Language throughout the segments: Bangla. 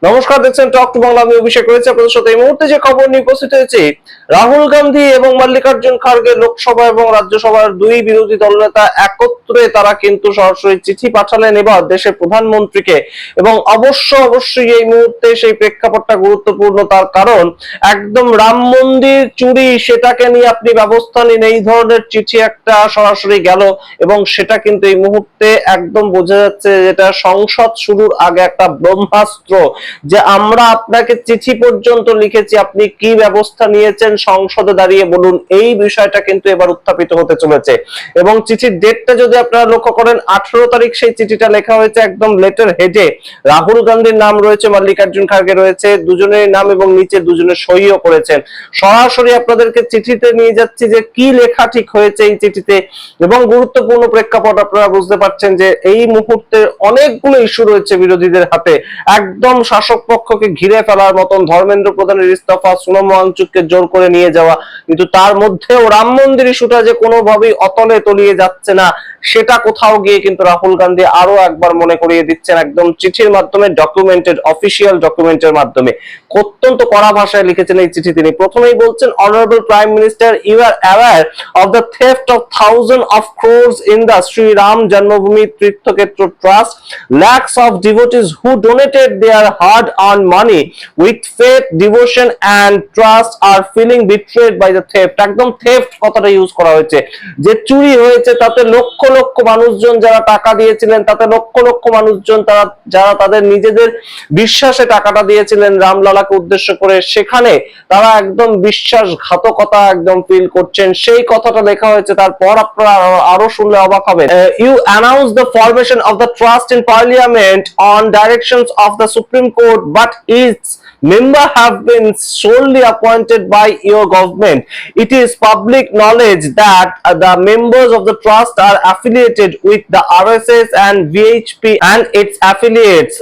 নমস্কার, দেখছেন টক টু বাংলা। আমি অভিষেক রয়েছে আপনাদের সাথে। এই মুহূর্তে যে খবর নিয়ে উপস্থিত হয়েছে, রাহুল গান্ধী এবং মল্লিকার্জুন খাড়গে লোকসভা এবং রাজ্যসভার দুই বিরোধী দলনেতা একত্রে তারা কিন্তু সরাসরি চিঠি পাঠালেন এবার দেশের প্রধানমন্ত্রীকে। এবং অবশ্যই এই মুহূর্তে সেই প্রেক্ষাপটটা গুরুত্বপূর্ণ, তার কারণ একদম রাম মন্দির চুরি সেটাকে নিয়ে আপনি ব্যবস্থা নিন, এই ধরনের চিঠি একটা সরাসরি গেল। এবং সেটা কিন্তু এই মুহূর্তে একদম বোঝা যাচ্ছে যেটা সংসদ শুরুর আগে একটা ব্রহ্মাস্ত্র, যে আমরা আপনাকে চিঠি পর্যন্ত লিখেছি, আপনি কি ব্যবস্থা নিয়েছেন সংসদে দাঁড়িয়ে বলুন। এই বিষয়টা কিন্তু এবার উত্থাপিত হতে চলেছে। এবং চিঠির ডেটটা যদি আপনারা লক্ষ্য করেন, 18 তারিখ সেই চিঠিটা লেখা হয়েছে। একদম লেটার হেডে রাহুল গান্ধীর নাম রয়েছে, মল্লিকার্জুন খাড়গে রয়েছে, দুজনের নাম, এবং নিচে দুজনের সইও করেছেন। সরাসরি আপনাদেরকে চিঠিতে নিয়ে যাচ্ছি যে কি লেখা ঠিক হয়েছে এই চিঠিতে। এবং গুরুত্বপূর্ণ প্রেক্ষাপট আপনারা বুঝতে পারছেন যে এই মুহূর্তে অনেকগুলো ইস্যু রয়েছে বিরোধীদের হাতে। একদম শাসক পক্ষকে ঘিরে ফেলার মতন, ধর্মেন্দ্র প্রধানের ইস্তফা, সোনম ওয়াংচুককে জোর করে নিয়ে যাওয়া, কিন্তু তার মধ্যেও রাম মন্দির ইস্যুটা যে কোনোভাবেই অতলে তলিয়ে যাচ্ছে না, সেটা কোথাও গিয়ে কিন্তু রাহুল গান্ধী আরো একবার মনে করিয়ে দিচ্ছেন, একদম চিঠির মাধ্যমে, ডকুমেন্টেড, অফিসিয়াল ডকুমেন্টের মাধ্যমে। অত্যন্ত কড়া ভাষায় লিখেছেন এই চিঠি তিনি। প্রথমেই বলছেন, honourable prime minister, you are aware of the theft of thousands of crores in the Sri Ram Janmabhoomi Tirthakshetra Trust. Lakhs of devotees who donated their hard-earned money with faith, devotion and trust are feeling betrayed by the theft. একদম theft কথাটা ইউজ করা হয়েছে, যে চুরি হয়েছে। তাতে লক্ষ লক্ষ মানুষজন যারা টাকা দিয়েছিলেন, তাতে লক্ষ লক্ষ মানুষজন যারা তাদের নিজেদের বিশ্বাসে টাকাটা দিয়েছিলেন রামলালাকে উদ্দেশ্য করে, সেখানে তারা একদম বিশ্বাসঘাতকতা একদম ফিল করছেন। সেই কথাটা লেখা হয়েছে। তারপর আপনারা আরো শুনলে অবাক হবেন। You announce the formation of the trust in Parliament on directions of the Supreme Court, but its members have been solely appointed by your government. It is public knowledge that the members of the trust are affiliated with the RSS and VHP and its affiliates.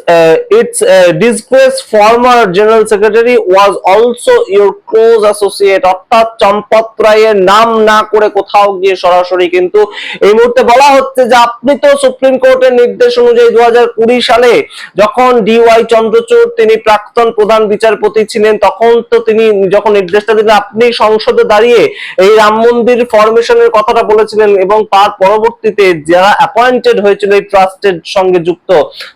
Its disgraced former General Secretary was also your close associate. অর্থাৎ চম্পত রায়ের নাম না করে কোথাও গিয়ে সরাসরি কিন্তু এই মুহূর্তে বলা হচ্ছে যে আপনি তো সুপ্রিম কোর্টের নির্দেশ অনুযায়ী 2020 সালে যখন DY চন্দ্রচূড় তিনি প্রাক্তন প্রধান বিচারপতি ছিলেন, তখন তো তিনি যখন নির্দেশটা দিলেন, আপনি সংসদে দাঁড়িয়ে এই রাম মন্দির ফরমেশনের কথাটা বলেছিলেন। এবং তার পরবর্তীতে যারা অ্যাপয়েন্টেড হয়েছিল এই ট্রাস্টের সঙ্গে যুক্ত,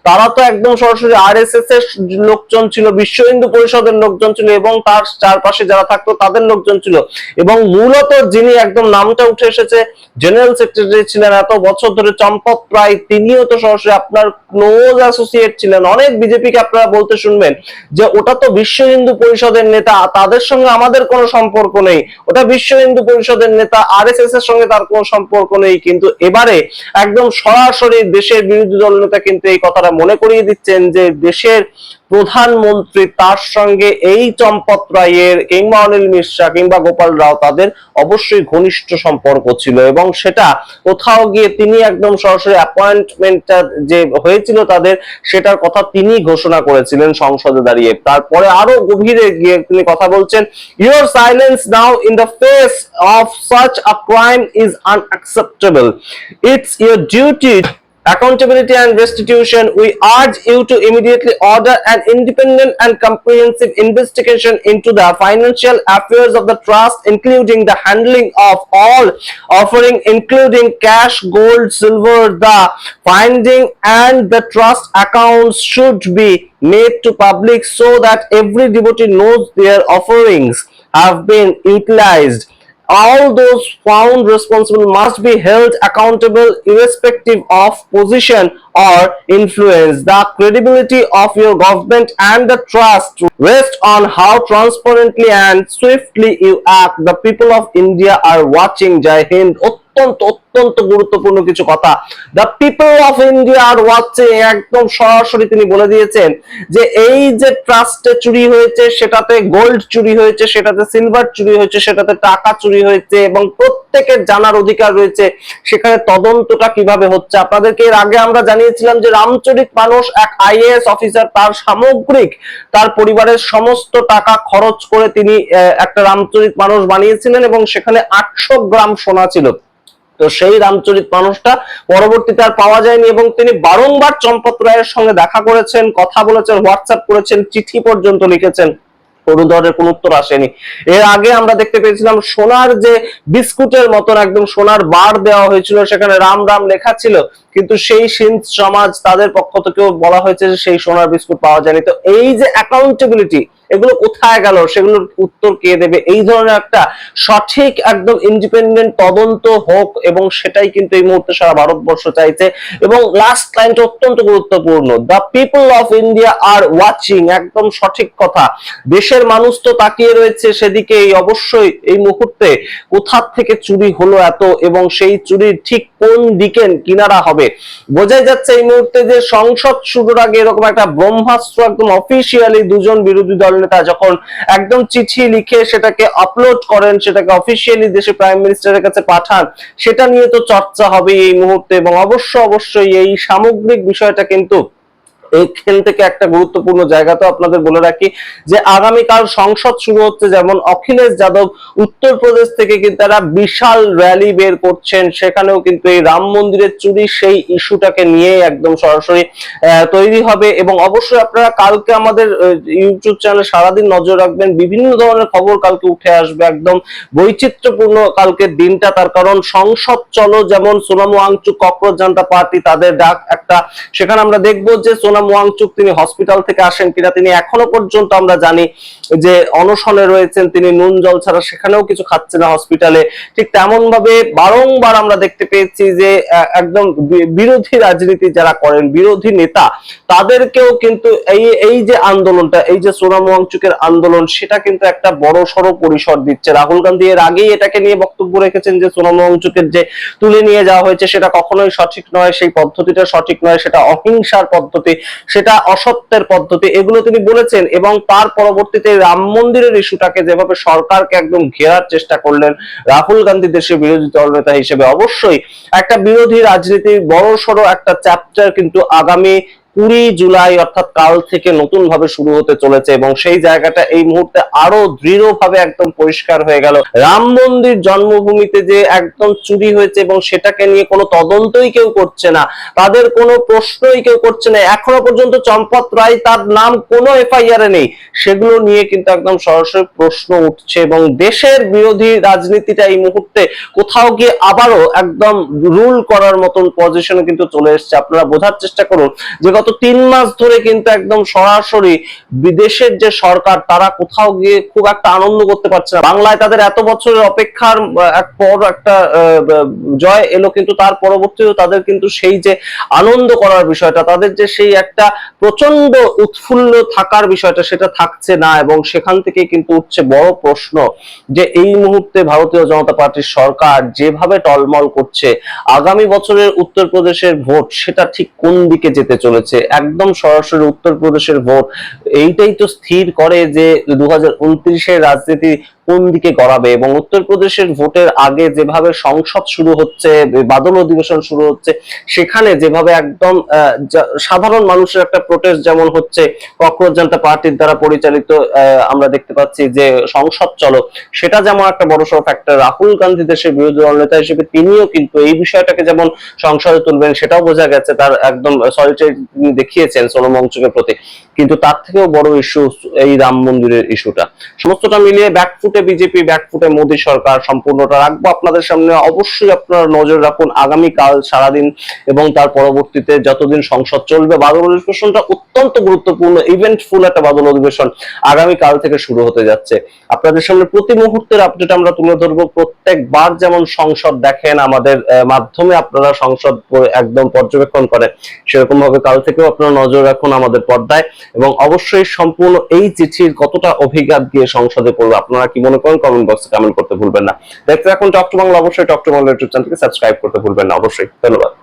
তারা তো একদম সরাসরি RSS এর লোকজন ছিল, বিশ্ব হিন্দু পরিষদের লোকজন ছিল, এবং তার চারপাশে যারা থাকতো তাদের লোকজন ছিল। এবং মূলত যিনি একদম নামটা উঠে এসেছে, জেনারেল সেক্রেটারি ছিলেন এত বছর ধরে চম্পত রায়, তিনিও তো সরাসরি আপনার ক্লোজ অ্যাসোসিয়েট ছিলেন। অনেক বিজেপিকে আপনারা বলতে শুনবেন যে ওটা তো বিশ্ব হিন্দু পরিষদের নেতা, তাদের সঙ্গে আমাদের কোনো সম্পর্ক নেই, ওটা বিশ্ব হিন্দু পরিষদের নেতা, RSS এর সঙ্গে তার কোনো সম্পর্ক নেই। কিন্তু এবারে একদম সরাসরি দেশের বিরোধী দল নেতা কিন্তু এই কথাটা মনে করিয়ে দিচ্ছেন যে দেশের প্রধানমন্ত্রী, তার সঙ্গে এই চম্পত রায়ের কিংবা অনিল মিশ্রা কিংবা গোপাল রাও তাদের অবশ্যই ঘনিষ্ঠ সম্পর্ক ছিল। এবং সেটা কোথাও গিয়ে তিনি একদম সরাসরি অ্যাপয়েন্টমেন্টটা যে হয়েছিল তাদের, সেটার কথা তিনি ঘোষণা করেছিলেন সংসদে দাঁড়িয়ে। তারপরে আরো গভীরে গিয়ে তিনি কথা বলছেন, your silence now in the face of such a crime is unacceptable. It's your duty accountability and restitution. We urge you to immediately order an independent and comprehensive investigation into the financial affairs of the trust, including the handling of all offering, including cash, gold, silver. The finding and the trust accounts should be made to public so that every devotee knows their offerings have been utilized. All those found responsible must be held accountable irrespective of position or influence. The credibility of your government and the trust rest on how transparently and swiftly you act. The people of India are watching. Jai Hind. অত্যন্ত অত্যন্ত গুরুত্বপূর্ণ কিছু কথা। The people of India are watching, একদম সরাসরি তিনি বলে দিয়েছেন যে এই যে ট্রাস্টে চুরি হয়েছে, সেটাতে গোল্ড চুরি হয়েছে, সেটাতে সিলভার চুরি হয়েছে, সেটাতে টাকা চুরি হয়েছে, এবং প্রত্যেকের জানার অধিকার রয়েছে সেখানে তদন্তটা কিভাবে হচ্ছে। আপনাদেরকে এর আগে আমরা জানিয়েছিলাম যে রামচরিত মানস, এক IAS অফিসার, তার সামগ্রিক তার পরিবারের সমস্ত টাকা খরচ করে তিনি একটা রামচরিত মানস বানিয়েছিলেন, এবং সেখানে 800 গ্রাম সোনা ছিল। তো সেই রামচরিত মানুষটা পরবর্তীতে আর পাওয়া যায়নি এবং তিনি বারংবার চম্পত রায়ের সঙ্গে দেখা করেছেন, কথা বলেছেন, হোয়াটসঅ্যাপ করেছেন, চিঠি পর্যন্ত লিখেছেন, কোনো ধরনের কোনো উত্তর আসেনি। এর আগে আমরা দেখতে পেয়েছিলাম সোনার যে বিস্কুটের মতন একদম সোনার বার দেওয়া হয়েছিল, সেখানে রাম রাম লেখা ছিল, কিন্তু সেই সিন্ধ সমাজ তাদের পক্ষ থেকেও বলা হয়েছে যে সেই সোনার বিস্কুট পাওয়া যায়নি। তো এই যে অ্যাকাউন্টেবিলিটি, এগুলো কোথায় গেল, সেগুলোর উত্তর কে দেবে? এই ধরনের একটা সঠিক একদম ইন্ডিপেন্ডেন্ট তদন্ত হোক, এবং সেটাই কিন্তু এই মুহূর্তে সারা ভারতবর্ষ চাইছে। এবং লাস্ট লাইনটা অত্যন্ত গুরুত্বপূর্ণ, the people of India are watching, একদম সঠিক কথা। দেশের মানুষ তো তাকিয়ে রয়েছে সেদিকে, অবশ্যই এই মুহূর্তে কোথা থেকে চুরি হলো এত, এবং সেই চুরির ঠিক কোন দিকে কিনারা হবে। বোঝাই যাচ্ছে এই মুহূর্তে যে সংসদ শুরুর আগে এরকম একটা ব্রহ্মাস্ত্র একদম অফিসিয়ালি দুজন বিরোধী দল নেতা যখন একদম চিঠি লিখে সেটাকে আপলোড করেন, সেটাকে অফিসিয়ালি দেশে প্রাইম মিনিস্টারের কাছে পাঠান, সেটা নিয়ে তো চর্চা হবে এই মুহূর্তে। এবং অবশ্যই এই সামগ্রিক বিষয়টা কিন্তু এইখান থেকে একটা গুরুত্বপূর্ণ জায়গা তো আপনাদের বলে রাখি যে আগামীকাল সংসদ শুরু হচ্ছে, যেমন অখিলেশ যাদব উত্তরপ্রদেশ থেকে কিন্তু তারা বিশাল র্যালি বের করছেন, সেখানেও কিন্তু এই রাম মন্দিরের চুরি সেই ইস্যুটাকে নিয়ে একদম সরাসরি তৈরি হবে। এবং অবশ্যই আপনারা কালকে আমাদের ইউটিউব চ্যানেলে সারাদিন নজর রাখবেন, বিভিন্ন ধরনের খবর কালকে উঠে আসবে, একদম বৈচিত্র্যপূর্ণ কালকের দিনটা। তার কারণ সংসদ চলো, যেমন সোনাম ওয়াংচুক ককরোচ জনতা পার্টি তাদের ডাক একটা, সেখানে আমরা দেখবো যে সোনাম ওয়াংচুক তিনি হসপিটাল থেকে আসেন কিনা, তিনি এখনো পর্যন্ত আমরা জানি যে অনশনে রয়েছেন, তিনি নুন জল ছাড়া সেখানেও কিছু খাচ্ছে না হসপিটালে। ঠিক তেমন ভাবে বারংবার আমরা দেখতে পেয়েছি যে একদম বিরোধী রাজনীতি যারা করেন, বিরোধী নেতা, তাদেরকেও কিন্তু এই যে আন্দোলনটা, এই যে সোনাম ওয়াংচুকের আন্দোলন, সেটা কিন্তু একটা বড় সড়ো পরিসর দিচ্ছে। রাহুল গান্ধী এর আগেই এটাকে নিয়ে বক্তব্য রেখেছেন যে সোনাম ওয়াংচুকের যে তুলে নিয়ে যাওয়া হয়েছে সেটা কখনোই সঠিক নয়, সেই পদ্ধতিটা সঠিক নয়, সেটা অহিংসার পদ্ধতি, সেটা অসত্যের পদ্ধতি, এগুলো তিনি বলেছেন। এবং তার পরবর্তীতে রাম মন্দিরের ইস্যুটাকে যেভাবে সরকারকে একদম ঘেরার চেষ্টা করলেন রাহুল গান্ধী দেশের বিরোধী দলনেতা হিসেবে, অবশ্যই একটা বিরোধী রাজনীতির বড় সড়ো একটা চ্যাপ্টার কিন্তু আগামী 20 জুলাই অর্থাৎ কাল থেকে নতুন ভাবে শুরু হতে চলেছে। এবং সেই জায়গাটা এই মুহূর্তে আরো দৃঢ়ভাবে একদম পরিষ্কার হয়ে গেল। রাম মন্দির জন্মভূমিতে যে একদম চুরি হয়েছে এবং সেটাকে নিয়ে কোনো তদন্তই কেউ করছে না, তাদের কোনো প্রশ্নই কেউ করছে না, এখনো পর্যন্ত চম্পত রায় তার নাম কোনো এফআইআর এ নেই, সেগুলো নিয়ে কিন্তু একদম সরাসরি প্রশ্ন উঠছে। এবং দেশের বিরোধী রাজনীতিটা এই মুহূর্তে কোথাও গিয়ে আবারও একদম রুল করার মতন পজিশনে কিন্তু চলে এসেছে। আপনারা বোঝার চেষ্টা করুন যে গত 3 মাস ধরে কিন্তু একদম সরাসরি বিদেশের যে সরকার, তারা কোথাও গিয়ে খুব একটা আনন্দ করতে পারছে না। বাংলায় তাদের এত বছরের অপেক্ষার পর একটা জয় এলো, কিন্তু তার পরবর্তীতেও তাদের কিন্তু সেই যে আনন্দ করার বিষয়টা, তাদের যে সেই একটা প্রচন্ড উৎফুল্ল থাকার বিষয়টা, সেটা থাকছে না। এবং সেখান থেকে কিন্তু উঠছে বড় প্রশ্ন যে এই মুহূর্তে ভারতীয় জনতা পার্টির সরকার যেভাবে টলমল করছে, আগামী বছরের উত্তরপ্রদেশের ভোট সেটা ঠিক কোন দিকে যেতে চলেছে। একদম সরাসরি উত্তরপ্রদেশের ভোট এইটাই তো স্থির করে যে 2029-এর রাজনীতি কোন দিকে গড়াবে। এবং উত্তরপ্রদেশের ভোটের আগে যেভাবে সংসদ শুরু হচ্ছে, বাদল অধিবেশন শুরু হচ্ছে, সেখানে যেভাবে একদম সাধারণ মানুষের একটা প্রোটেস্ট যেমন হচ্ছে ককরোচ জনতা পার্টির দ্বারা পরিচালিত, আমরা দেখতে পাচ্ছি যে সংসদ চলো, সেটা যেমন একটা বড়সড় ফ্যাক্টর। রাহুল গান্ধী দেশের বিরোধী দলনেতা হিসেবে তিনিও কিন্তু এই বিষয়টাকে যেমন সংসদে তুলবেন, সেটাও বোঝা গেছে, তার একদম সলিটারি তিনি দেখিয়েছেন সোনাম ওয়াংচুকের প্রতি। কিন্তু তার থেকেও বড় ইস্যু এই রাম মন্দিরের ইস্যুটা। সমস্তটা মিলিয়ে ব্যাকফুটে বিজেপি, ব্যাকফুটে মোদী সরকার, সম্পূর্ণটা রাখবো আপনাদের সামনে। অবশ্যই আপনারা নজর রাখুন আগামীকাল সারাদিন এবং তার পরবর্তীতে যতদিন সংসদ চলবে। বাদল অধিবেশনটা অত্যন্ত গুরুত্বপূর্ণ, ইভেন্টফুল একটা বাদল অধিবেশন আগামীকাল থেকে শুরু হতে যাচ্ছে। আপনাদের সামনে প্রতি মুহূর্তের আপডেট আমরা তুলে ধরবো। প্রত্যেকবার যেমন সংসদ দেখেন আমাদের মাধ্যমে, আপনারা সংসদ একদম পর্যবেক্ষণ করেন, সেরকম ভাবে কাল থেকেও আপনারা নজর রাখুন আমাদের পর্দায়। এবং অবশ্যই সম্পূর্ণ এই চিঠির কতটা অভিঘাত গিয়ে সংসদে পড়বে, আপনারা কি মনে করেন কমেন্ট বক্সে কমেন্ট করতে ভুলবেন না। দেখতে রাখুন টক টু বাংলা, অবশ্যই টক টু বাংলা ইউটিউব চ্যানেলকে সাবস্ক্রাইব করতে ভুলবেন না। অবশ্যই ধন্যবাদ।